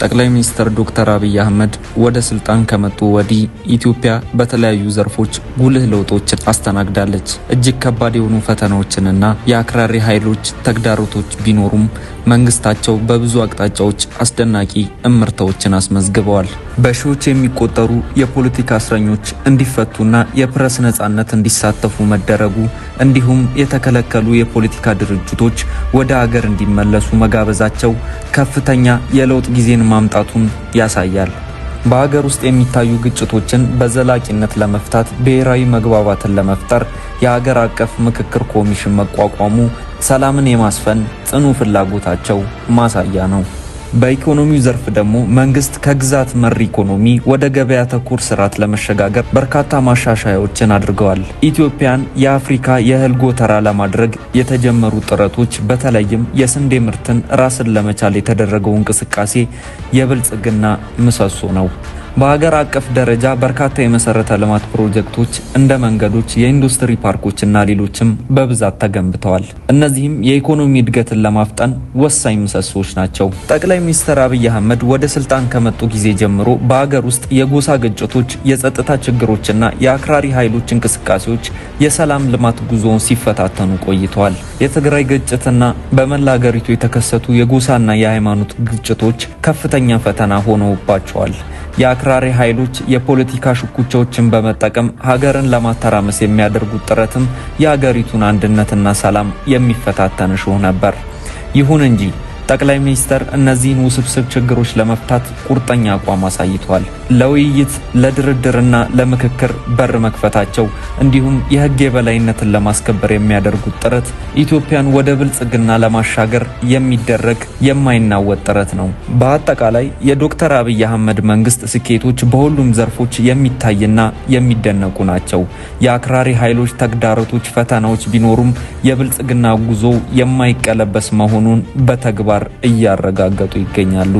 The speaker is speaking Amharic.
ጠቅላይ ሚኒስትር ዶክተር አብይ አህመድ ወደ ስልጣን ከመጡ ወዲህ ኢትዮጵያ በተለያዩ ዘርፎች ጉልህ ለውጦችን አስተናግዳለች። እጅግ ከባድ የሆኑ ፈተናዎችንና የአክራሪ ኃይሎች ተግዳሮቶች ቢኖሩም መንግስታቸው በብዙ አቅጣጫዎች አስደናቂ እምርታዎችን አስመዝግበዋል። በሺዎች የሚቆጠሩ የፖለቲካ እስረኞች እንዲፈቱና የፕሬስ ነጻነት እንዲሳተፉ መደረጉ እንዲሁም የተከለከሉ የፖለቲካ ድርጅቶች ወደ ሀገር እንዲመለሱ መጋበዛቸው ከፍተኛ የለውጥ ጊዜን ማምጣቱን ያሳያል። በሀገር ውስጥ የሚታዩ ግጭቶችን በዘላቂነት ለመፍታት ብሔራዊ መግባባትን ለመፍጠር የሀገር አቀፍ ምክክር ኮሚሽን መቋቋሙ ሰላምን የማስፈን ጽኑ ፍላጎታቸው ማሳያ ነው። በኢኮኖሚው ዘርፍ ደግሞ መንግስት ከግዛት መር ኢኮኖሚ ወደ ገበያ ተኮር ስርዓት ለመሸጋገር በርካታ ማሻሻያዎችን አድርገዋል። ኢትዮጵያን የአፍሪካ የእህል ጎተራ ለማድረግ የተጀመሩ ጥረቶች በተለይም የስንዴ ምርትን ራስን ለመቻል የተደረገው እንቅስቃሴ የብልጽግና ምሰሶ ነው። በሀገር አቀፍ ደረጃ በርካታ የመሰረተ ልማት ፕሮጀክቶች እንደ መንገዶች፣ የኢንዱስትሪ ፓርኮችና ሌሎችም በብዛት ተገንብተዋል። እነዚህም የኢኮኖሚ እድገትን ለማፍጠን ወሳኝ ምሰሶች ናቸው። ጠቅላይ ሚኒስትር አብይ አህመድ ወደ ስልጣን ከመጡ ጊዜ ጀምሮ በሀገር ውስጥ የጎሳ ግጭቶች፣ የጸጥታ ችግሮችና የአክራሪ ኃይሎች እንቅስቃሴዎች የሰላም ልማት ጉዞውን ሲፈታተኑ ቆይተዋል። የትግራይ ግጭትና በመላ ሀገሪቱ የተከሰቱ የጎሳና የሃይማኖት ግጭቶች ከፍተኛ ፈተና ሆነውባቸዋል። የአክራሪ ኃይሎች የፖለቲካ ሽኩቻዎችን በመጠቀም ሀገርን ለማተራመስ የሚያደርጉት ጥረትም የሀገሪቱን አንድነትና ሰላም የሚፈታተን ሾህ ነበር። ይሁን እንጂ ጠቅላይ ሚኒስትር እነዚህን ውስብስብ ችግሮች ለመፍታት ቁርጠኛ አቋም አሳይተዋል። ለውይይት ለድርድርና ለምክክር በር መክፈታቸው እንዲሁም የህግ የበላይነትን ለማስከበር የሚያደርጉት ጥረት ኢትዮጵያን ወደ ብልጽግና ለማሻገር የሚደረግ የማይናወጥ ጥረት ነው። በአጠቃላይ የዶክተር አብይ አህመድ መንግስት ስኬቶች በሁሉም ዘርፎች የሚታይና የሚደነቁ ናቸው። የአክራሪ ኃይሎች ተግዳሮቶች፣ ፈተናዎች ቢኖሩም የብልጽግና ጉዞ የማይቀለበስ መሆኑን በተግባር እያረጋገጡ ይገኛሉ።